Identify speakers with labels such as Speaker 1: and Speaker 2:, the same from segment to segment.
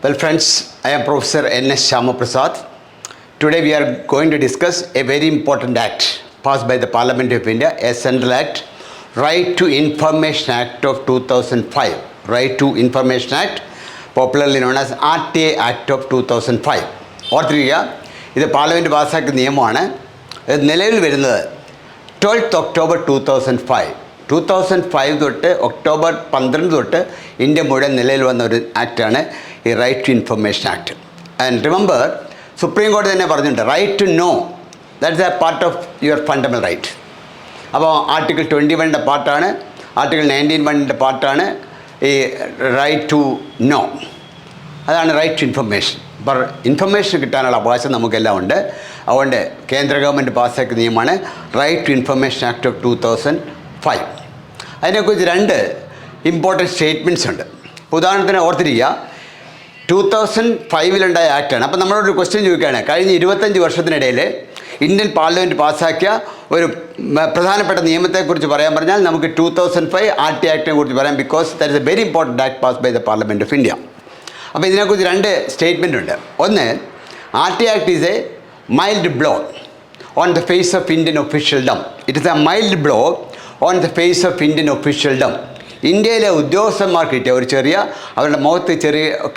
Speaker 1: Well, friends, I am Professor N.S. Shamaprasad. Today we are going to discuss a very important act passed by the Parliament of India, a central act, Right to Information Act of 2005. Right to Information Act, popularly known as RTA Act of 2005. ഓർത്തിരിക്കുക, ഇത് parliament പാസ്സാക്കിയ നിയമമാണ്. ഇത് നിലവിൽ വരുന്നത് 12th October 2005. 2005 തൊട്ട് October 12 തൊട്ട് India മുഴുവൻ നിലയിൽ വന്ന ഒരു ആക്റ്റാണ് ഈ right to information act. And remember, supreme കോടതി തന്നെ പറഞ്ഞിട്ടുണ്ട്, right to know, that's a part of your fundamental right. അപ്പോൾ ആർട്ടിക്കിൾ 21 പാർട്ടാണ്, ആർട്ടിക്കിൾ 19(1) പാർട്ടാണ് ഈ റൈറ്റ് ടു നോ. അതാണ് റൈറ്റ് ടു ഇൻഫർമേഷൻ. അപ്പോൾ ഇൻഫർമേഷൻ കിട്ടാനുള്ള അവകാശം നമുക്കെല്ലാം ഉണ്ട്. അതുകൊണ്ട് കേന്ദ്ര ഗവൺമെൻറ് പാസ്സാക്കിയ നിയമമാണ് right to information act of 2005. അതിനെക്കുറിച്ച് രണ്ട് ഇമ്പോർട്ടൻറ്റ് സ്റ്റേറ്റ്മെൻറ്റ്സ് ഉണ്ട്. ഉദാഹരണത്തിന് ഓർത്തിരിക്കുക, 2005 ആക്റ്റാണ്. അപ്പോൾ നമ്മളോടൊരു ക്വസ്റ്റ്യൻ ചോദിക്കുകയാണ്, കഴിഞ്ഞ 25 വർഷത്തിനിടയിൽ ഇന്ത്യൻ പാർലമെൻറ്റ് പാസ്സാക്കിയ ഒരു പ്രധാനപ്പെട്ട നിയമത്തെക്കുറിച്ച് പറയാൻ പറഞ്ഞാൽ നമുക്ക് 2005 RT ആക്ടിനെ കുറിച്ച് പറയാം. Because that is a very important act pass by the parliament of India. അപ്പോൾ ഇതിനെക്കുറിച്ച് രണ്ട് സ്റ്റേറ്റ്മെൻ്റ് ഉണ്ട്. ഒന്ന്, RT act is a mild blow on the face of Indian officialdom. It is a mild blow on the face of Indian officialdom. ഇന്ത്യയിലെ ഉദ്യോഗസ്ഥന്മാർ കിട്ടിയ ഒരു ചെറിയ, അവരുടെ മുഖത്ത്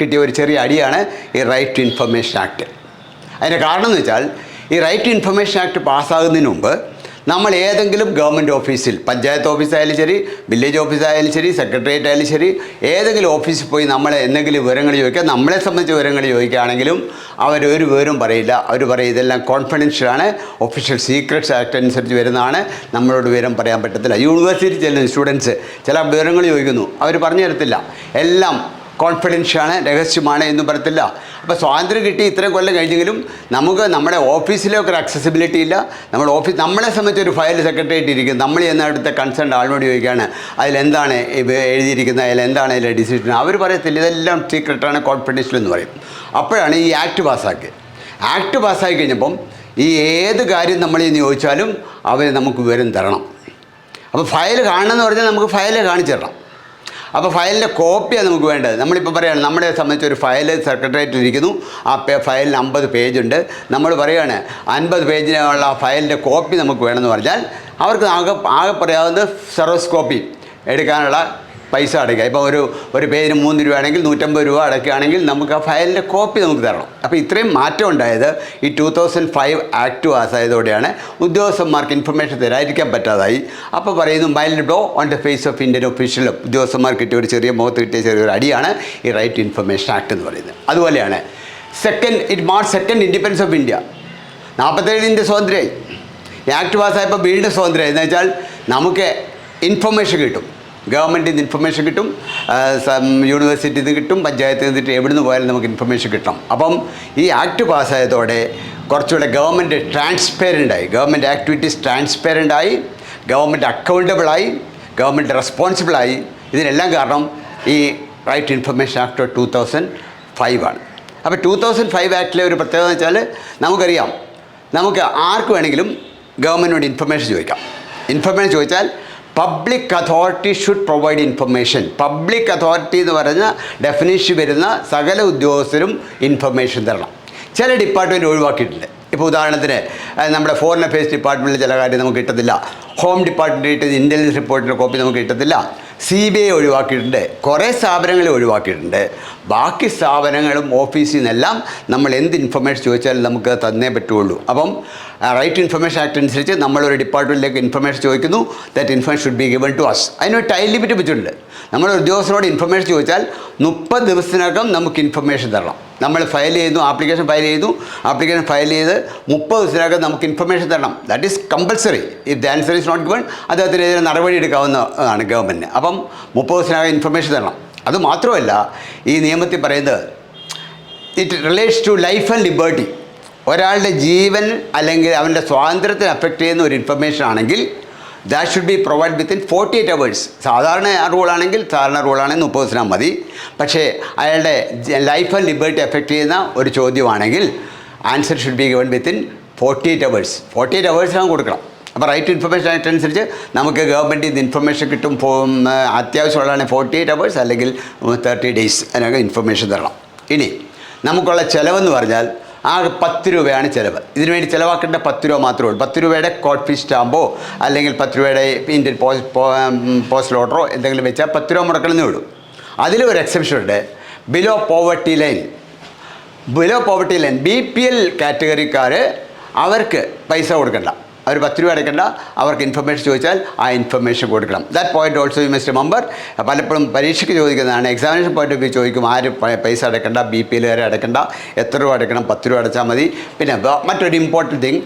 Speaker 1: കിട്ടിയ ഒരു ചെറിയ അടിയാണ് ഈ റൈറ്റ് ടു ഇൻഫർമേഷൻ ആക്ട്. അതിൻ്റെ കാരണം എന്ന് വെച്ചാൽ, ഈ റൈറ്റ് ടു ഇൻഫർമേഷൻ ആക്ട് പാസ്സാകുന്നതിന് മുമ്പ് നമ്മൾ ഏതെങ്കിലും ഗവൺമെൻറ് ഓഫീസിൽ, പഞ്ചായത്ത് ഓഫീസായാലും ശരി, വില്ലേജ് ഓഫീസായാലും ശരി, സെക്രട്ടേറിയറ്റ് ആയാലും ശരി, ഏതെങ്കിലും ഓഫീസിൽ പോയി നമ്മളെ എന്തെങ്കിലും വിവരങ്ങൾ ചോദിക്കുക, നമ്മളെ സംബന്ധിച്ച വിവരങ്ങൾ ചോദിക്കുകയാണെങ്കിലും അവരൊരു വിവരവും പറയില്ല. അവർ പറയും ഇതെല്ലാം കോൺഫിഡൻഷ്യലാണ്, ഒഫീഷ്യൽ സീക്രട്സ് ആക്ട് അനുസരിച്ച് വരുന്നതാണ്, നമ്മളോട് വിവരം പറയാൻ പറ്റത്തില്ല. യൂണിവേഴ്സിറ്റി ചെല്ലുന്ന സ്റ്റുഡൻസ് ചില വിവരങ്ങൾ ചോദിക്കുന്നു, അവർ പറഞ്ഞു തരത്തില്ല, എല്ലാം കോൺഫിഡൻഷ്യലാണ്, രഹസ്യമാണ് എന്നും പറയത്തില്ല. അപ്പോൾ സ്വാതന്ത്ര്യം കിട്ടി ഇത്രയും കൊല്ലം കഴിഞ്ഞെങ്കിലും നമുക്ക് നമ്മുടെ ഓഫീസിലേക്ക് ഒരു അക്സസിബിലിറ്റി ഇല്ല. നമ്മളെ സംബന്ധിച്ച് ഒരു ഫയൽ സെക്രട്ടറിയേറ്റ് ഇരിക്കും, നമ്മൾ ചെന്ന അടുത്ത കൺസേൺ ആളിനോട് ചോദിക്കുകയാണ് അതിലെന്താണ് എഴുതിയിരിക്കുന്നത്, അതിലെന്താണ് അതിലെ ഡിസിഷൻ, അവർ പറയത്തില്ല, ഇതെല്ലാം സീക്രട്ടാണ്, കോൺഫിഡൻഷ്യൽ എന്ന് പറയും. അപ്പോഴാണ് ഈ ആക്ട് പാസ്സാക്കിയത്. ആക്ട് പാസ്സാക്കി കഴിഞ്ഞപ്പം ഈ ഏത് കാര്യം നമ്മൾ ചോദിച്ചാലും അവർ നമുക്ക് വിവരം തരണം. അപ്പോൾ ഫയൽ കാണണമെന്ന് പറഞ്ഞാൽ നമുക്ക് ഫയൽ കാണിച്ചു തരണം. അപ്പോൾ ഫയലിൻ്റെ കോപ്പിയാണ് നമുക്ക് വേണ്ടത്. നമ്മളിപ്പോൾ പറയുകയാണ്, നമ്മളെ സംബന്ധിച്ച് ഒരു ഫയൽ സെക്രട്ടേറിയറ്റിൽ ഇരിക്കുന്നു, ആ ഫയലിന് 50 പേജുണ്ട്. നമ്മൾ പറയുകയാണ് 50 പേജിനുള്ള ഫയലിൻ്റെ കോപ്പി നമുക്ക് വേണമെന്ന് പറഞ്ഞാൽ അവർക്ക് ആകെ പറയാവുന്ന സെറോക്സ് കോപ്പി എടുക്കാനുള്ള പൈസ അടയ്ക്കുക. ഇപ്പോൾ ഒരു പേജിന് 3 രൂപയാണെങ്കിൽ 150 രൂപ അടയ്ക്കുകയാണെങ്കിൽ നമുക്ക് ആ ഫയലിൻ്റെ കോപ്പി നമുക്ക് തരണം. അപ്പോൾ ഇത്രയും മാറ്റം ഉണ്ടായത് ഈ 2005 ആക്ട് പാസ്സായതോടെയാണ്. ഉദ്യോഗസ്ഥന്മാർക്ക് ഇൻഫർമേഷൻ തരാതിരിക്കാൻ പറ്റാതായി. അപ്പോൾ പറയുന്നു mild blow on the face of Indian official. ഉദ്യോഗസ്ഥന്മാർ കിട്ടിയ ഒരു ചെറിയ മുഖത്ത് കിട്ടിയ ചെറിയൊരു അടിയാണ് ഈ റൈറ്റ് ടു ഇൻഫർമേഷൻ ആക്ട് എന്ന് പറയുന്നത്. അതുപോലെയാണ് it marks second independence of India. 47 India സ്വാതന്ത്ര്യമായി. ഈ ആക്ട് പാസ്സായപ്പോൾ വീണ്ടും സ്വാതന്ത്ര്യമായി. എന്ന് വെച്ചാൽ നമുക്ക് ഇൻഫർമേഷൻ കിട്ടും, ഗവൺമെൻറ്റിൽ നിന്ന് ഇൻഫർമേഷൻ കിട്ടും, യൂണിവേഴ്സിറ്റിയിൽ നിന്ന് കിട്ടും, പഞ്ചായത്തിൽ നിന്നിട്ട് എവിടെ നിന്ന് പോയാലും നമുക്ക് ഇൻഫർമേഷൻ കിട്ടണം. അപ്പം ഈ ആക്ട് പാസ്സായതോടെ കുറച്ചുകൂടെ ഗവൺമെൻറ് ട്രാൻസ്പെറൻ്റായി, ഗവൺമെൻറ് ആക്ടിവിറ്റീസ് ട്രാൻസ്പെറൻ്റായി, ഗവൺമെൻറ് അക്കൗണ്ടബിളായി, ഗവൺമെൻറ് റെസ്പോൺസിബിളായി. ഇതിനെല്ലാം കാരണം ഈ റൈറ്റ് ടു ഇൻഫർമേഷൻ ആക്ട് 2005 ആണ്. അപ്പോൾ 2005 ആക്ടിലെ ഒരു പ്രത്യേകത എന്ന് വെച്ചാൽ, നമുക്കറിയാം, നമുക്ക് ആർക്ക് വേണമെങ്കിലും ഗവൺമെൻറ്റിനോട് ഇൻഫർമേഷൻ ചോദിക്കാം. ഇൻഫർമേഷൻ ചോദിച്ചാൽ public authority should provide information. Public authority എന്ന് പറഞ്ഞ ഡെഫിനിഷൻ വരുന്ന സകല ഉദ്യോഗസ്ഥരും ഇൻഫർമേഷൻ തരണം. ചില ഡിപ്പാർട്ട്മെൻറ്റ് ഒഴിവാക്കിയിട്ടുണ്ട്. ഇപ്പോൾ ഉദാഹരണത്തിന് നമ്മുടെ ഫോറിൻ അഫയേഴ്സ് ഡിപ്പാർട്ട്മെൻറ്റിൽ ചില കാര്യം നമുക്ക് കിട്ടത്തില്ല, ഹോം ഡിപ്പാർട്ട്മെൻറ്റ് ഇൻ്റലിജൻസ് റിപ്പോർട്ടിൻ്റെ കോപ്പി നമുക്ക് കിട്ടത്തില്ല, CBI ഒഴിവാക്കിയിട്ടുണ്ട്, കുറേ സ്ഥാപനങ്ങളെ ഒഴിവാക്കിയിട്ടുണ്ട്. ബാക്കി സ്ഥാപനങ്ങളും ഓഫീസിൽ നിന്നെല്ലാം നമ്മൾ എന്ത് ഇൻഫർമേഷൻ ചോദിച്ചാലും നമുക്ക് തന്നേ പറ്റുള്ളൂ. അപ്പം റൈറ്റ് ടു ഇൻഫർമേഷൻ ആക്ട് അനുസരിച്ച് നമ്മളൊരു ഡിപ്പാർട്ട്മെൻറ്റിലേക്ക് ഇൻഫർമേഷൻ ചോദിക്കുന്നു, that information should be given to us. അതിനൊരു ടൈം ലിമിറ്റ് വെച്ചിട്ടുണ്ട്. നമ്മൾ ഉദ്യോഗസ്ഥരോട് ഇൻഫർമേഷൻ ചോദിച്ചാൽ 30 ദിവസത്തിനകം നമുക്ക് ഇൻഫർമേഷൻ തരണം. നമ്മൾ ഫയൽ ചെയ്യുന്നു, ആപ്ലിക്കേഷൻ ഫയൽ ചെയ്ത് 30 ദിവസത്തിനകം നമുക്ക് ഇൻഫർമേഷൻ തരണം. That is compulsory. If the answer is not given, അദ്ദേഹത്തിനെതിരെ നടപടി എടുക്കാവുന്നതാണ് ഗവൺമെൻറ്റിന്. അപ്പം 30 ദിവസത്തിനകം ഇൻഫർമേഷൻ തരണം. അതുമാത്രമല്ല, ഈ നിയമത്തിൽ പറയുന്നത് it relates to life and liberty. ഒരാളുടെ ജീവൻ അല്ലെങ്കിൽ അവൻ്റെ സ്വാതന്ത്ര്യത്തിന് അഫക്റ്റ് ചെയ്യുന്ന ഒരു ഇൻഫർമേഷൻ ആണെങ്കിൽ that should be provide within 48 hours. സാധാരണ റൂളാണെങ്കിൽ 30 ദിവസം മതി. പക്ഷേ അയാളുടെ ലൈഫ് ആൻഡ് ലിബർട്ടി അഫക്റ്റ് ചെയ്യുന്ന ഒരു ചോദ്യമാണെങ്കിൽ answer should be given within 48 hours. 48 hours കൊടുക്കണം. അപ്പോൾ റൈറ്റ് ടു ഇൻഫർമേഷൻ ആക്ട് അനുസരിച്ച് നമുക്ക് ഗവൺമെൻറ്റിൽ നിന്ന് ഇൻഫർമേഷൻ കിട്ടും. അത്യാവശ്യമുള്ളതാണ് 48 hours അല്ലെങ്കിൽ 30 days അതിനൊക്കെ ഇൻഫർമേഷൻ തരണം. ഇനി നമുക്കുള്ള ചിലവെന്ന് പറഞ്ഞാൽ ആകെ 10 രൂപയാണ് ചിലവ്. ഇതിനുവേണ്ടി ചിലവാക്കേണ്ട 10 രൂപ മാത്രമേ ഉള്ളൂ. 10 രൂപയുടെ കോഡ് ഫീസ് സ്റ്റാമ്പോ അല്ലെങ്കിൽ 10 രൂപയുടെ ഇന്ത്യൻ പോസ്റ്റൽ ഓർഡറോ എന്തെങ്കിലും വെച്ചാൽ 10 രൂപ മുടക്കണമെന്നേ ഉള്ളൂ. അതിലൊരു എക്സെപ്ഷൻ ഉണ്ട്. ബിലോ പോവർട്ടി ലൈൻ BPL കാറ്റഗറിക്കാർ അവർക്ക് പൈസ കൊടുക്കണ്ട, അവർ 10 രൂപ അടയ്ക്കേണ്ട. അവർക്ക് ഇൻഫർമേഷൻ ചോദിച്ചാൽ ആ ഇൻഫർമേഷൻ കൊടുക്കണം. That point also you must remember. പലപ്പോഴും പരീക്ഷയ്ക്ക് ചോദിക്കുന്നതാണ്, എക്സാമിനേഷൻ പോയിന്റ് ഓഫ് വ്യൂ ചോദിക്കും ആരും പൈസ അടയ്ക്കേണ്ട, BPL കാരെ അടയ്ക്കേണ്ട, എത്ര രൂപ അടയ്ക്കണം, 10 രൂപ അടച്ചാൽ മതി. പിന്നെ മറ്റൊരു ഇമ്പോർട്ടൻറ്റ് തിങ്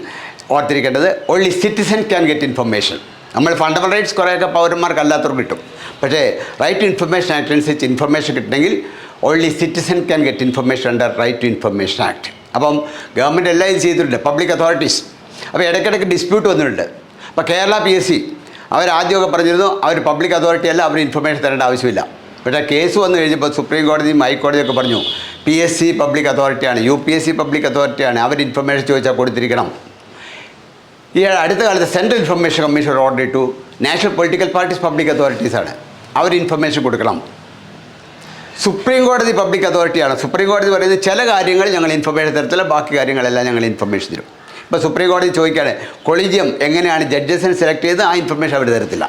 Speaker 1: ഓർത്തിരിക്കേണ്ടത്, only citizen can get information. നമ്മൾ ഫണ്ടമെൻ്റൽ റൈറ്റ്സ് കുറേയൊക്കെ പൗരന്മാർക്ക് അല്ലാത്തവർക്ക് കിട്ടും. പക്ഷേ റൈറ്റ് ടു ഇൻഫർമേഷൻ ആക്ട് അനുസരിച്ച് ഇൻഫർമേഷൻ കിട്ടണമെങ്കിൽ only citizen can get information under right to information act. അപ്പം ഗവൺമെൻറ് എല്ലാം ഇത് ചെയ്തിട്ടുണ്ട്, പബ്ലിക് അതോറിറ്റീസ്. അപ്പോൾ ഇടയ്ക്കിടയ്ക്ക് ഡിസ്പ്യൂട്ട് വന്നിട്ടുണ്ട്. അപ്പോൾ കേരള PSC അവരാദ്യമൊക്കെ പറഞ്ഞിരുന്നു അവർ പബ്ലിക് അതോറിറ്റി അല്ല, അവർ ഇൻഫർമേഷൻ തരേണ്ട ആവശ്യമില്ല. പക്ഷേ കേസ് വന്നു കഴിഞ്ഞപ്പോൾ സുപ്രീം കോടതിയും ഹൈക്കോടതിയൊക്കെ പറഞ്ഞു PSC പബ്ലിക് അതോറിറ്റിയാണ്, UPSC പബ്ലിക് അതോറിറ്റിയാണ്, അവർ ഇൻഫർമേഷൻ ചോദിച്ചാൽ കൊടുത്തിരിക്കണം. ഈ അടുത്ത കാലത്ത് സെൻട്രൽ ഇൻഫർമേഷൻ കമ്മീഷൻ ഓർഡർ ഇട്ടു, നാഷണൽ പൊളിറ്റിക്കൽ പാർട്ടീസ് പബ്ലിക് അതോറിറ്റീസാണ്, അവർ ഇൻഫർമേഷൻ കൊടുക്കണം. സുപ്രീം കോടതി പബ്ലിക് അതോറിറ്റിയാണ്. സുപ്രീം കോടതി പറയുന്നത് ചില കാര്യങ്ങൾ ഞങ്ങൾ ഇൻഫർമേഷൻ തരത്തില്ല, ബാക്കി കാര്യങ്ങളെല്ലാം ഞങ്ങൾ ഇൻഫർമേഷൻ തരും. ഇപ്പോൾ സുപ്രീം കോടതി ചോദിക്കുകയാണ് കൊളീജിയം എങ്ങനെയാണ് ജഡ്ജസിനെ സെലക്ട് ചെയ്ത്, ആ ഇൻഫർമേഷൻ അവർ തരത്തില്ല.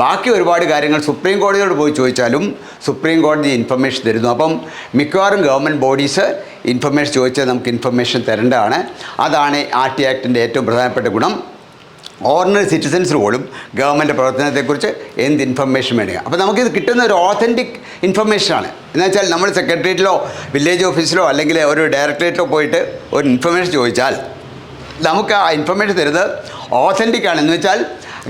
Speaker 1: ബാക്കി ഒരുപാട് കാര്യങ്ങൾ സുപ്രീം കോടതിയോട് പോയി ചോദിച്ചാലും സുപ്രീം കോടതി ഇൻഫർമേഷൻ തരുന്നു. അപ്പം മിക്കവാറും ഗവൺമെൻറ് ബോഡീസ് ഇൻഫർമേഷൻ ചോദിച്ചാൽ നമുക്ക് ഇൻഫർമേഷൻ തരേണ്ടതാണ്. അതാണ് RT ആക്ടിൻ്റെ ഏറ്റവും പ്രധാനപ്പെട്ട ഗുണം. ഓർഡിനറി സിറ്റിസൻസിന് പോലും ഗവൺമെൻറ് പ്രവർത്തനത്തെക്കുറിച്ച് എന്ത് ഇൻഫർമേഷൻ വേണം. അപ്പോൾ നമുക്കിത് കിട്ടുന്ന ഒരു ഓതൻറ്റിക് ഇൻഫർമേഷനാണ്. എന്ന് വെച്ചാൽ നമ്മൾ സെക്രട്ടേറിയറ്റിലോ വില്ലേജ് ഓഫീസിലോ അല്ലെങ്കിൽ ഒരു ഡയറക്ടറേറ്റിലോ പോയിട്ട് ഒരു ഇൻഫർമേഷൻ ചോദിച്ചാൽ നമുക്ക് ആ ഇൻഫർമേഷൻ തരുന്നത് ഓതൻറ്റിക്കാണ്. എന്ന് വെച്ചാൽ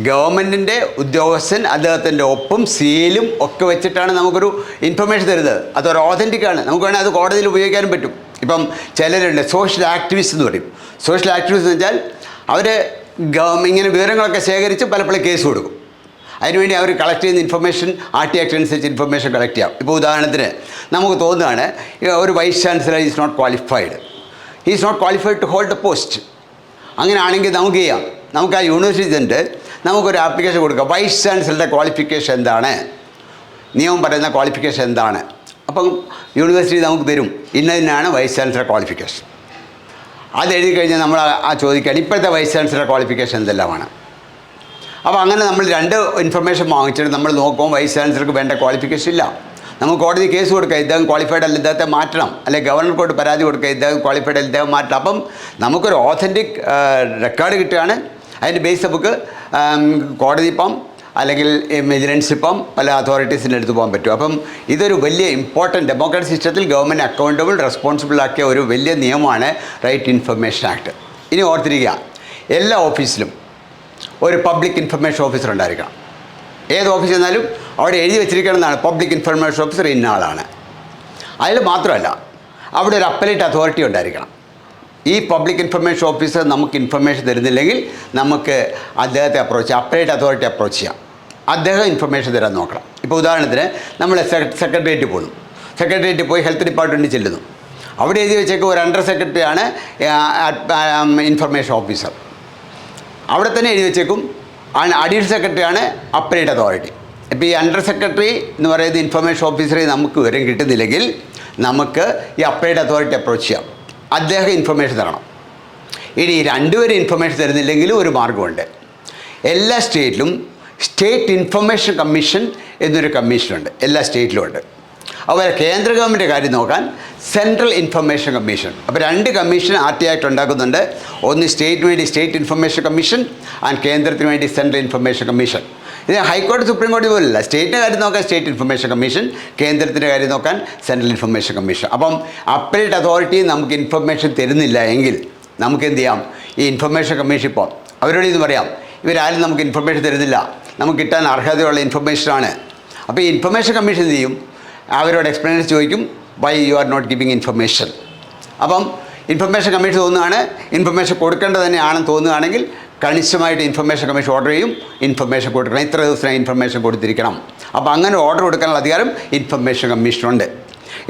Speaker 1: ഗവൺമെൻറ്റിൻ്റെ ഉദ്യോഗസ്ഥൻ അദ്ദേഹത്തിൻ്റെ ഒപ്പും സീലും ഒക്കെ വെച്ചിട്ടാണ് നമുക്കൊരു ഇൻഫർമേഷൻ തരുന്നത്. അതൊരു ഓതൻറ്റിക്കാണ്. നമുക്ക് വേണമെങ്കിൽ അത് കോടതിയിൽ ഉപയോഗിക്കാനും പറ്റും. ഇപ്പം ചിലരുണ്ട് സോഷ്യൽ ആക്ടിവിസ്റ്റ് എന്ന് പറയും. സോഷ്യൽ ആക്ടിവിസ്റ്റ് എന്ന് വെച്ചാൽ അവർ ഇങ്ങനെ വിവരങ്ങളൊക്കെ ശേഖരിച്ച് പലപ്പോഴും കേസ് കൊടുക്കും. അതിനുവേണ്ടി അവർ കളക്ട് ചെയ്യുന്ന ഇൻഫർമേഷൻ RT ആക്ട് അനുസരിച്ച് ഇൻഫർമേഷൻ കളക്ട് ചെയ്യാം. ഇപ്പോൾ ഉദാഹരണത്തിന് നമുക്ക് തോന്നുകയാണ് ഒരു vice chancellor is not qualified, to hold a post. അങ്ങനെയാണെങ്കിൽ നമുക്ക് ചെയ്യാം, നമുക്ക് ആ യൂണിവേഴ്സിറ്റി ചെന്നിട്ട് നമുക്കൊരു ആപ്ലിക്കേഷൻ കൊടുക്കാം. വൈസ് ചാൻസലറുടെ ക്വാളിഫിക്കേഷൻ എന്താണ്, നിയമം പറയുന്ന ക്വാളിഫിക്കേഷൻ എന്താണ്. അപ്പം യൂണിവേഴ്സിറ്റി നമുക്ക് തരും ഇന്നതിനാണ് വൈസ് ചാൻസലർ ക്വാളിഫിക്കേഷൻ. അത് എഴുതി കഴിഞ്ഞാൽ നമ്മൾ ആ ചോദിക്കുകയാണ് ഇപ്പോഴത്തെ വൈസ് ചാൻസലർ ക്വാളിഫിക്കേഷൻ എന്തെല്ലാമാണ്. അപ്പോൾ അങ്ങനെ നമ്മൾ 2 ഇൻഫർമേഷൻ വാങ്ങിച്ചിട്ട് നമ്മൾ നോക്കുമ്പോൾ വൈസ് ചാൻസലർക്ക് വേണ്ട ക്വാളിഫിക്കേഷൻ ഇല്ല. നമുക്ക് കോടതി കേസ് കൊടുക്കുക, ഇദ്ദേഹം ക്വാളിഫൈഡ് അല്ല, ഇദ്ദേഹത്തെ മാറ്റണം, അല്ലെങ്കിൽ ഗവർണർക്കോട് പരാതി കൊടുക്കുക, ഇദ്ദേഹം ക്വാളിഫൈഡ് അല്ല, ഇദ്ദേഹം മാറ്റണം. അപ്പം നമുക്കൊരു ഓതൻറ്റിക് റെക്കോർഡ് കിട്ടുകയാണ്. അതിൻ്റെ ബേസ് നമുക്ക് കോടതി ഇപ്പം അല്ലെങ്കിൽ വിജിലൻസ് ഇപ്പം പല അതോറിറ്റീസിൻ്റെ അടുത്ത് പോകാൻ പറ്റും. അപ്പം ഇതൊരു വലിയ ഇമ്പോർട്ടൻറ്റ് ഡെമോക്രാറ്റിക് സിസ്റ്റത്തിൽ ഗവൺമെൻറ് അക്കൗണ്ടബിൾ റെസ്പോൺസിബിൾ ആക്കിയ ഒരു വലിയ നിയമമാണ് റൈറ്റ് ഇൻഫർമേഷൻ ആക്ട്. ഇനി ഓർത്തിരിക്കുക, എല്ലാ ഓഫീസിലും ഒരു പബ്ലിക് ഇൻഫർമേഷൻ ഓഫീസർ ഉണ്ടായിരിക്കണം. ഏത് ഓഫീസ് ചെന്നാലും അവിടെ എഴുതി വെച്ചിരിക്കണമെന്നാണ് പബ്ലിക് ഇൻഫർമേഷൻ ഓഫീസർ ഇന്ന ആളാണ്. അതിൽ മാത്രമല്ല അവിടെ ഒരു അപ്പലേറ്റ് അതോറിറ്റി ഉണ്ടായിരിക്കണം. ഈ പബ്ലിക് ഇൻഫർമേഷൻ ഓഫീസർ നമുക്ക് ഇൻഫർമേഷൻ തരുന്നില്ലെങ്കിൽ നമുക്ക് അദ്ദേഹത്തെ അപ്പലേറ്റ് അതോറിറ്റി അപ്രോച്ച് ചെയ്യാം. അദ്ദേഹം ഇൻഫർമേഷൻ തരാൻ നോക്കണം. ഇപ്പോൾ ഉദാഹരണത്തിന് നമ്മൾ സെക്രട്ടേറിയറ്റിൽ പോകുന്നു, സെക്രട്ടേറിയറ്റിൽ പോയി ഹെൽത്ത് ഡിപ്പാർട്ട്മെൻറ്റിൽ ചെല്ലുന്നു. അവിടെ എഴുതി വെച്ചേക്ക് ഒരു അണ്ടർ സെക്രട്ടറിയാണ് ഇൻഫർമേഷൻ ഓഫീസർ. അവിടെ തന്നെ എഴുതി വെച്ചേക്കും അഡീഷണൽ സെക്രട്ടറിയാണ് അപ്പലേറ്റ് അതോറിറ്റി. ഇപ്പോൾ ഈ അണ്ടർ സെക്രട്ടറി എന്ന് പറയുന്ന ഇൻഫർമേഷൻ ഓഫീസറെ നമുക്ക് വിവരം കിട്ടുന്നില്ലെങ്കിൽ നമുക്ക് ഈ അപ്പലേറ്റ് അതോറിറ്റി അപ്രോച്ച് ചെയ്യാം. അദ്ദേഹം ഇൻഫർമേഷൻ തരണം. ഇനി 2 പേരും ഇൻഫർമേഷൻ തരുന്നില്ലെങ്കിലും ഒരു മാർഗമുണ്ട്. എല്ലാ സ്റ്റേറ്റിലും സ്റ്റേറ്റ് ഇൻഫർമേഷൻ കമ്മീഷൻ എന്നൊരു കമ്മീഷനുണ്ട്, എല്ലാ സ്റ്റേറ്റിലും ഉണ്ട്. അതുപോലെ കേന്ദ്ര ഗവൺമെൻറ് കാര്യം നോക്കാൻ സെൻട്രൽ ഇൻഫർമേഷൻ കമ്മീഷൻ. അപ്പോൾ 2 കമ്മീഷൻ RT ആക്ട് ഉണ്ടാക്കുന്നുണ്ട്. ഒന്ന് സ്റ്റേറ്റിന് വേണ്ടി സ്റ്റേറ്റ് ഇൻഫർമേഷൻ കമ്മീഷൻ ആൻഡ് കേന്ദ്രത്തിന് വേണ്ടി സെൻട്രൽ ഇൻഫർമേഷൻ കമ്മീഷൻ. ഇത് ഹൈക്കോടതി സുപ്രീം കോടതി പോലല്ല. സ്റ്റേറ്റിൻ്റെ കാര്യം നോക്കാൻ സ്റ്റേറ്റ് ഇൻഫർമേഷൻ കമ്മീഷൻ, കേന്ദ്രത്തിൻ്റെ കാര്യം നോക്കാൻ സെൻട്രൽ ഇൻഫർമേഷൻ കമ്മീഷൻ. അപ്പം അപ്പലേറ്റ് അതോറിറ്റി നമുക്ക് ഇൻഫർമേഷൻ തരുന്നില്ല എങ്കിൽ നമുക്ക് എന്ത് ചെയ്യാം, ഈ ഇൻഫർമേഷൻ കമ്മീഷൻ ഇപ്പോൾ അവരോട് ഇത് പറയാം, ഇവരാരും നമുക്ക് ഇൻഫർമേഷൻ തരുന്നില്ല, നമുക്ക് കിട്ടാൻ അർഹതയുള്ള ഇൻഫർമേഷനാണ്. അപ്പോൾ ഈ ഇൻഫർമേഷൻ കമ്മീഷൻ എന്ത് ചെയ്യും, അവരോട് എക്സ്പ്ലനേഷൻ ചോദിക്കും, why you are not giving information. അപ്പം ഇൻഫർമേഷൻ കമ്മീഷൻ തോന്നുകയാണ് ഇൻഫർമേഷൻ കൊടുക്കേണ്ടത് തന്നെയാണെന്ന് തോന്നുകയാണെങ്കിൽ കണിശമായിട്ട് ഇൻഫർമേഷൻ കമ്മീഷൻ ഓർഡർ ചെയ്യും, ഇൻഫർമേഷൻ കൊടുക്കണം, ഇത്ര ദിവസം ഇൻഫർമേഷൻ കൊടുത്തിരിക്കണം. അപ്പോൾ അങ്ങനെ ഓർഡർ കൊടുക്കാനുള്ള അധികാരം ഇൻഫർമേഷൻ കമ്മീഷനുണ്ട്.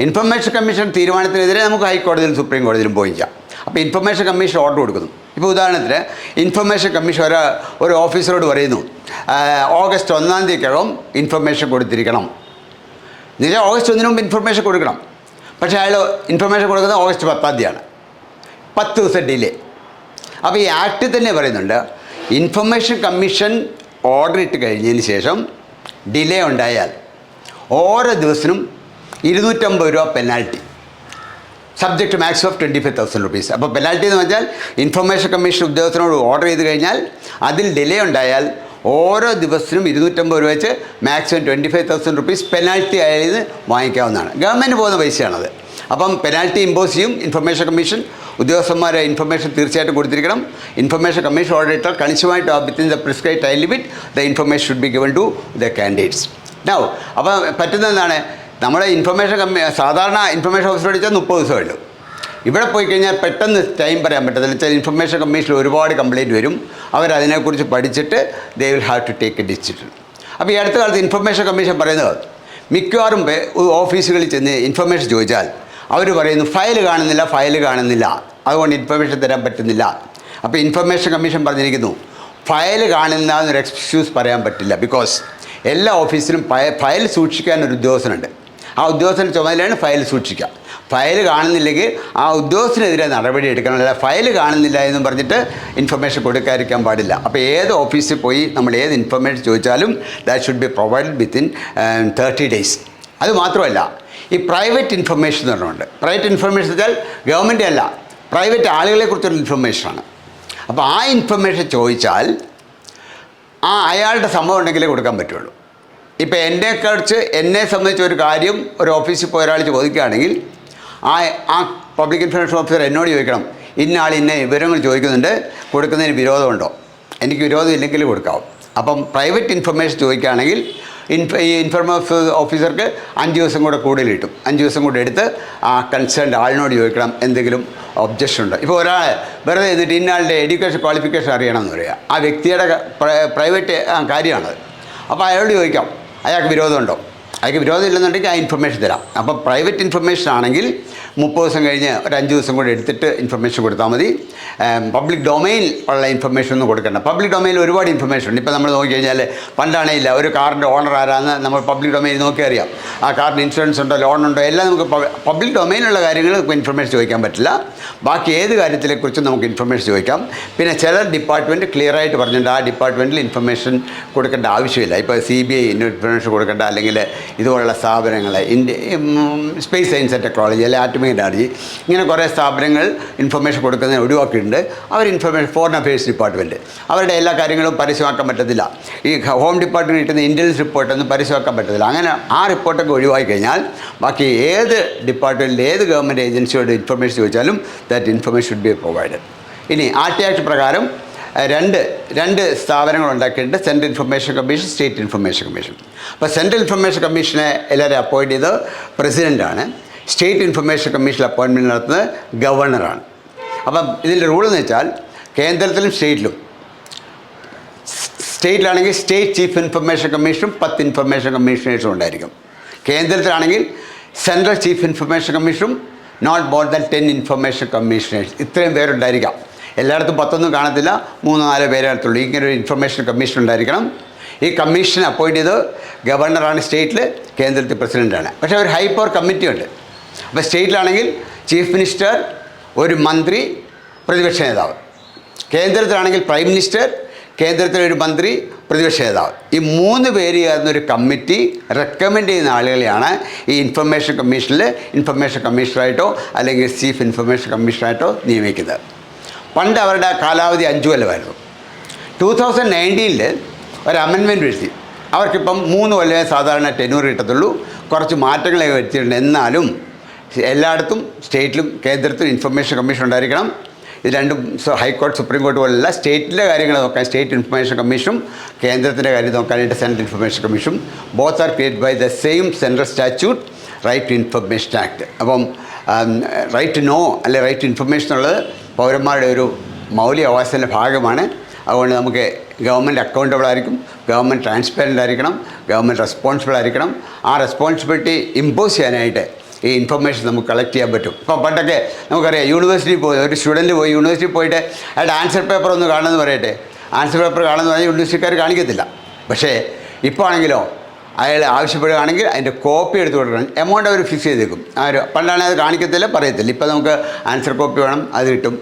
Speaker 1: ഇൻഫർമേഷൻ കമ്മീഷൻ തീരുമാനത്തിനെതിരെ നമുക്ക് ഹൈക്കോടതിയിലും സുപ്രീം കോടതിയിലും പോയി ചെയ്യാം. അപ്പോൾ ഇൻഫർമേഷൻ കമ്മീഷൻ ഓർഡർ കൊടുക്കുന്നു. ഇപ്പോൾ ഉദാഹരണത്തിന് ഇൻഫർമേഷൻ കമ്മീഷൻ ഒരു ഓഫീസറോട് പറയുന്നു ഓഗസ്റ്റ് 1 ഇൻഫർമേഷൻ കൊടുത്തിരിക്കണം. എന്നുവെച്ചാൽ ഓഗസ്റ്റ് 1 മുമ്പ് ഇൻഫർമേഷൻ കൊടുക്കണം. പക്ഷേ അയാൾ ഇൻഫർമേഷൻ കൊടുക്കുന്നത് ഓഗസ്റ്റ് 10 10 ദിവസം ഡിലേ. അപ്പോൾ ഈ ആക്ടിൽ തന്നെ പറയുന്നുണ്ട്, ഇൻഫർമേഷൻ കമ്മീഷൻ ഓർഡർ ഇട്ട് കഴിഞ്ഞതിന് ശേഷം ഡിലേ ഉണ്ടായാൽ ഓരോ ദിവസവും 250 രൂപ penalty, subject maximum of 25,000 rupees. അപ്പോൾ പെനാൽറ്റി എന്ന് വെച്ചാൽ ഇൻഫർമേഷൻ കമ്മീഷൻ ഉദ്യോഗസ്ഥനോട് ഓർഡർ ചെയ്ത് കഴിഞ്ഞാൽ അതിൽ ഡിലേ ഉണ്ടായാൽ ഓരോ ദിവസവും 250 രൂപ വെച്ച് മാക്സിമം 25,000 റുപ്പീസ് പെനാൽറ്റി ആയത് വാങ്ങിക്കാവുന്നതാണ്. ഗവൺമെൻറ് പോകുന്ന പൈസയാണത്. അപ്പം പെനാൽറ്റി ഇമ്പോസ് ചെയ്യും ഇൻഫർമേഷൻ കമ്മീഷൻ. ഉദ്യോഗസ്ഥന്മാരെ ഇൻഫർമേഷൻ തീർച്ചയായിട്ടും കൊടുത്തിരിക്കണം. ഇൻഫർമേഷൻ കമ്മീഷൻ ഓർഡർ ഇട്ടാൽ കണിശമായിട്ട് within the prescribe time limit the information should be given to the candidates. Now അപ്പോൾ പറ്റുന്നതെന്താണ്, നമ്മുടെ ഇൻഫർമേഷൻ സാധാരണ ഇൻഫർമേഷൻ ഓഫീസർ അടിച്ചാൽ 30 ദിവസമേ ഉള്ളൂ. ഇവിടെ പോയി കഴിഞ്ഞാൽ പെട്ടെന്ന് ടൈം പറയാൻ പറ്റത്തില്ല. വെച്ചാൽ ഇൻഫർമേഷൻ കമ്മീഷനിൽ ഒരുപാട് കംപ്ലയിൻറ്റ് വരും. അവരതിനെക്കുറിച്ച് പഠിച്ചിട്ട് they will have to take a decision. അപ്പോൾ ഈ അടുത്ത കാലത്ത് ഇൻഫർമേഷൻ കമ്മീഷൻ പറയുന്നത് മിക്കവാറും ഓഫീസുകളിൽ ചെന്ന് ഇൻഫർമേഷൻ ചോദിച്ചാൽ അവർ പറയുന്നു ഫയൽ കാണുന്നില്ല, അതുകൊണ്ട് ഇൻഫർമേഷൻ തരാൻ പറ്റുന്നില്ല. അപ്പോൾ ഇൻഫർമേഷൻ കമ്മീഷൻ പറഞ്ഞിരിക്കുന്നു ഫയൽ കാണുന്ന എന്നൊരു എക്സ്ക്യൂസ് പറയാൻ പറ്റില്ല. ബിക്കോസ് എല്ലാ ഓഫീസിലും ഫയൽ സൂക്ഷിക്കാൻ ഒരു ഉദ്യോഗസ്ഥനുണ്ട്. ആ ഉദ്യോഗസ്ഥൻ്റെ ചുമതലയാണ് ഫയൽ സൂക്ഷിക്കുക. ഫയൽ കാണുന്നില്ലെങ്കിൽ ആ ഉദ്യോഗസ്ഥനെതിരെ നടപടി എടുക്കണം. അല്ല ഫയൽ കാണുന്നില്ല എന്നും പറഞ്ഞിട്ട് ഇൻഫർമേഷൻ കൊടുക്കാതിരിക്കാൻ പാടില്ല. അപ്പോൾ ഏത് ഓഫീസിൽ പോയി നമ്മൾ ഏത് ഇൻഫർമേഷൻ ചോദിച്ചാലും that should be provided within 30 days. അത് മാത്രമല്ല, ഈ പ്രൈവറ്റ് ഇൻഫർമേഷൻ എന്ന് പറഞ്ഞുകൊണ്ട്, പ്രൈവറ്റ് ഇൻഫർമേഷൻ വെച്ചാൽ ഗവൺമെൻറ് അല്ല, പ്രൈവറ്റ് ആളുകളെക്കുറിച്ചുള്ള ഇൻഫർമേഷനാണ്. അപ്പോൾ ആ ഇൻഫർമേഷൻ ചോദിച്ചാൽ അയാളുടെ സമ്മതം ഉണ്ടെങ്കിലേ കൊടുക്കാൻ പറ്റുള്ളൂ. ഇപ്പോൾ എന്നെ സംബന്ധിച്ച് ഒരു കാര്യം ഒരു ഓഫീസിൽ പോയ ഒരാൾ ചോദിക്കുകയാണെങ്കിൽ ആ പബ്ലിക് ഇൻഫർമേഷൻ ഓഫീസർ എന്നോട് ചോദിക്കണം, ഇന്ന ആൾ ഇന്ന വിവരങ്ങൾ ചോദിക്കുന്നുണ്ട്, കൊടുക്കുന്നതിന് വിരോധമുണ്ടോ? എനിക്ക് വിരോധം ഇല്ലെങ്കിൽ കൊടുക്കാവും. അപ്പം പ്രൈവറ്റ് ഇൻഫർമേഷൻ ചോദിക്കുകയാണെങ്കിൽ ഈ ഇൻഫർമേഷൻ ഓഫീസർക്ക് 5 ദിവസം കൂടെ കൂടുതൽ കിട്ടും. 5 ദിവസം കൂടെ എടുത്ത് ആ കൺസേൺഡ് ആളിനോട് ചോദിക്കണം എന്തെങ്കിലും ഒബ്ജക്ഷൻ ഉണ്ടോ. ഇപ്പോൾ ഒരാൾ വെറുതെ എന്നിട്ട് ഇന്നയാളുടെ എഡ്യൂക്കേഷൻ ക്വാളിഫിക്കേഷൻ അറിയണമെന്ന് പറയുക, ആ വ്യക്തിയുടെ പ്രൈവറ്റ് കാര്യമാണത്. അപ്പോൾ അയാളോട് ചോദിക്കാം അയാൾക്ക് വിരോധമുണ്ടോ. അയാൾക്ക് വിരോധം ഇല്ലെന്നുണ്ടെങ്കിൽ ആ ഇൻഫർമേഷൻ തരാം. അപ്പോൾ പ്രൈവറ്റ് ഇൻഫർമേഷൻ ആണെങ്കിൽ 30 ദിവസം കഴിഞ്ഞ് ഒരു 5 ദിവസം കൂടെ എടുത്തിട്ട് ഇൻഫർമേഷൻ കൊടുത്താൽ മതി. പബ്ലിക് ഡൊമൈൻ ഉള്ള ഇൻഫർമേഷൻ ഒന്നും കൊടുക്കണ്ട. പബ്ലിക് ഡൊമൈനിൽ ഒരുപാട് ഇൻഫർമേഷൻ ഉണ്ട്. ഇപ്പോൾ നമ്മൾ നോക്കിക്കഴിഞ്ഞാൽ പണ്ടാണേയില്ല ഒരു കാറിൻ്റെ ഓണർ ആരാന്ന് നമ്മൾ പബ്ലിക് ഡൊമൈനിൽ നോക്കി അറിയാം. ആ കാറിന് ഇൻഷുറൻസ് ഉണ്ടോ, ലോണുണ്ടോ, എല്ലാം നമുക്ക് പബ്ലിക് ഡൊമൈനിലുള്ള കാര്യങ്ങൾ നമുക്ക് ഇൻഫർമേഷൻ ചോദിക്കാൻ പറ്റില്ല. ബാക്കി ഏത് കാര്യത്തിനെക്കുറിച്ചും നമുക്ക് ഇൻഫർമേഷൻ ചോദിക്കാം. പിന്നെ ചില ഡിപ്പാർട്ട്മെൻറ്റ് ക്ലിയറായിട്ട് പറഞ്ഞിട്ടുണ്ട് ആ ഡിപ്പാർട്ട്മെൻറ്റിൽ ഇൻഫർമേഷൻ കൊടുക്കേണ്ട ആവശ്യമില്ല. ഇപ്പോൾ CBI ഇൻഫർമേഷൻ കൊടുക്കേണ്ട, അല്ലെങ്കിൽ ഇതുപോലുള്ള സ്ഥാപനങ്ങൾ സ്പേസ് സയൻസ് ആൻഡ് ടെക്നോളജി അല്ലെങ്കിൽ ആറ്റോമിക് എനർജി ഇങ്ങനെ കുറേ സ്ഥാപനങ്ങൾ ഇൻഫർമേഷൻ കൊടുക്കുന്നതിന് ഒഴിവാക്കിയിട്ടുണ്ട്. അവർ ഇൻഫർമേഷൻ ഫോറിൻ അഫയേഴ്സ് ഡിപ്പാർട്ട്മെൻറ്റ് അവരുടെ എല്ലാ കാര്യങ്ങളും പരസ്യമാക്കാൻ പറ്റത്തില്ല. ഈ ഹോം ഡിപ്പാർട്ട്മെൻറ്റ് കിട്ടുന്ന ഇൻ്റലിജൻസ് റിപ്പോർട്ടൊന്നും പരസ്യമാക്കാൻ പറ്റത്തില്ല. അങ്ങനെ ആ റിപ്പോർട്ടൊക്കെ ഒഴിവാക്കി കഴിഞ്ഞാൽ ബാക്കി ഏത് ഡിപ്പാർട്ട്മെൻറ്റിൽ ഏത് ഗവൺമെൻറ് ഏജൻസിയോട് ഇൻഫർമേഷൻ ചോദിച്ചാലും that information should be provided. ഇനി RT ആക്ട് പ്രകാരം രണ്ട് സ്ഥാപനങ്ങൾ ഉണ്ടാക്കിയിട്ടുണ്ട്, central information commission, state information commission. അപ്പോൾ സെൻട്രൽ ഇൻഫർമേഷൻ കമ്മീഷനെ എല്ലാവരും അപ്പോയിൻറ്റ് ചെയ്ത് പ്രസിഡൻ്റാണ്. സ്റ്റേറ്റ് ഇൻഫർമേഷൻ കമ്മീഷനിൽ അപ്പോയിൻറ്റ്മെൻറ്റ് നടത്തുന്നത് ഗവർണറാണ്. അപ്പം ഇതിൻ്റെ റൂളെന്ന് വെച്ചാൽ കേന്ദ്രത്തിലും സ്റ്റേറ്റിലാണെങ്കിൽ സ്റ്റേറ്റ് ചീഫ് ഇൻഫർമേഷൻ കമ്മീഷനും 10 ഇൻഫർമേഷൻ കമ്മീഷണേഴ്സും ഉണ്ടായിരിക്കും. കേന്ദ്രത്തിലാണെങ്കിൽ സെൻട്രൽ ചീഫ് ഇൻഫർമേഷൻ കമ്മീഷനും not more than 10 information commissioners. ഇത്രയും പേരുണ്ടായിരിക്കാം. എല്ലായിടത്തും 10 കാണത്തില്ല, 3-4 പേരടുത്തുള്ളൂ. ഇങ്ങനെ ഒരു ഇൻഫർമേഷൻ കമ്മീഷൻ ഉണ്ടായിരിക്കണം. ഈ കമ്മീഷൻ അപ്പോയിൻറ്റ് ചെയ്ത് ഗവർണറാണ് സ്റ്റേറ്റിൽ, കേന്ദ്രത്തിൽ പ്രസിഡൻ്റാണ്. പക്ഷേ ഒരു ഹൈ പവർ കമ്മിറ്റി ഉണ്ട്. അപ്പോൾ സ്റ്റേറ്റിലാണെങ്കിൽ ചീഫ് മിനിസ്റ്റർ, ഒരു മന്ത്രി, പ്രതിപക്ഷ നേതാവ്. കേന്ദ്രത്തിലാണെങ്കിൽ പ്രൈം മിനിസ്റ്റർ, കേന്ദ്രത്തിലൊരു മന്ത്രി, പ്രതിപക്ഷ നേതാവ്. ഈ 3 പേര് ചേർന്നൊരു കമ്മിറ്റി റെക്കമെൻഡ് ചെയ്യുന്ന ആളുകളെയാണ് ഈ ഇൻഫർമേഷൻ കമ്മീഷനിൽ ഇൻഫർമേഷൻ കമ്മീഷണറായിട്ടോ അല്ലെങ്കിൽ ചീഫ് ഇൻഫർമേഷൻ കമ്മീഷണറായിട്ടോ നിയമിക്കുന്നത്. പണ്ട് അവരുടെ കാലാവധി 5 കൊല്ലമായിരുന്നു. 2019 ഒരു അമെൻമെൻറ്റ് വരുത്തി. അവർക്കിപ്പം 3 കൊല്ലമേ സാധാരണ ടെന്യൂർ കിട്ടത്തുള്ളൂ. കുറച്ച് മാറ്റങ്ങളെ വരുത്തിയിട്ടുണ്ട്. എന്നാലും എല്ലായിടത്തും സ്റ്റേറ്റിലും കേന്ദ്രത്തിലും ഇൻഫർമേഷൻ കമ്മീഷൻ ഉണ്ടായിരിക്കണം. ഇത് രണ്ടും ഹൈക്കോടതി സുപ്രീം കോടതി പോലുള്ള സ്റ്റേറ്റിലെ കാര്യങ്ങൾ നോക്കാൻ സ്റ്റേറ്റ് ഇൻഫർമേഷൻ കമ്മീഷനും കേന്ദ്രത്തിൻ്റെ കാര്യം നോക്കാനായിട്ട് central information commission. Both are created by the same central statute, right to information act. അപ്പം റൈറ്റ് ടു നോ അല്ലെ റൈറ്റ് ടു ഇൻഫർമേഷൻ എന്നുള്ളത് പൗരന്മാരുടെ ഒരു മൗലിക അവകാശത്തിൻ്റെ ഭാഗമാണ്. അതുകൊണ്ട് നമുക്ക് ഗവൺമെൻറ് അക്കൗണ്ടബിൾ ആയിരിക്കും, ഗവൺമെൻറ് ട്രാൻസ്പെറൻ്റ് ആയിരിക്കണം, ഗവൺമെൻറ് റെസ്പോൺസിബിൾ ആയിരിക്കണം. ആ റെസ്പോൺസിബിലിറ്റി ഇമ്പോസ് ചെയ്യാനായിട്ട് ഈ ഇൻഫർമേഷൻ നമുക്ക് കളക്ട് ചെയ്യാൻ പറ്റും. ഇപ്പോൾ പണ്ടൊക്കെ നമുക്കറിയാം, യൂണിവേഴ്സിറ്റിയിൽ പോയി ഒരു സ്റ്റുഡൻറ്റ് പോയി യൂണിവേഴ്സിറ്റിയിൽ പോയിട്ട് അയാളുടെ ആൻസർ പേപ്പർ ഒന്ന് കാണുമെന്ന് പറയട്ടെ. ആൻസർ പേപ്പർ കാണുമെന്ന് പറഞ്ഞാൽ യൂണിവേഴ്സിറ്റിക്കാർ കാണിക്കത്തില്ല. പക്ഷേ ഇപ്പോൾ ആണെങ്കിലോ അയാൾ ആവശ്യപ്പെടുകയാണെങ്കിൽ അതിൻ്റെ കോപ്പി എടുത്ത് കൊടുക്കണം. എമൗണ്ട് അവർ ഫിക്സ് ചെയ്തേക്കും. പണ്ടാണെങ്കിൽ അത് കാണിക്കത്തില്ല, പറയത്തില്ല. ഇപ്പോൾ നമുക്ക് ആൻസർ കോപ്പി വേണം, അത് കിട്ടും.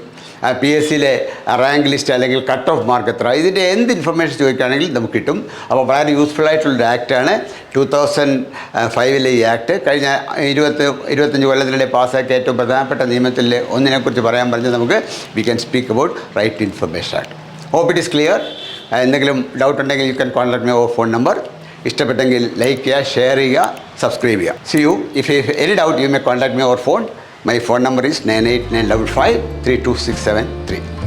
Speaker 1: PSCയിലെ റാങ്ക് ലിസ്റ്റ് അല്ലെങ്കിൽ കട്ട് ഓഫ് മാർക്ക് എത്ര, ഇതിൻ്റെ എന്ത് ഇൻഫർമേഷൻ ചോദിക്കുകയാണെങ്കിൽ നമുക്ക് കിട്ടും. അപ്പോൾ വളരെ യൂസ്ഫുൾ ആയിട്ടുള്ളൊരു ആക്റ്റാണ് 2005 ഈ ആക്ട്. കഴിഞ്ഞ 25 കൊല്ലത്തിനിടെ പാസ്സാക്കിയ ഏറ്റവും പ്രധാനപ്പെട്ട നിയമത്തിൽ ഒന്നിനെക്കുറിച്ച് പറയാൻ പറഞ്ഞാൽ നമുക്ക് we can speak about right to information act. Hope it is clear. എന്തെങ്കിലും ഡൗട്ട് ഉണ്ടെങ്കിൽ you can contact my phone number. ഇഷ്ടപ്പെട്ടെങ്കിൽ ലൈക്ക് ചെയ്യുക, ഷെയർ ചെയ്യുക, സബ്സ്ക്രൈബ് ചെയ്യുക. See you. If any doubt you may contact my phone. My phone number is 9895532673.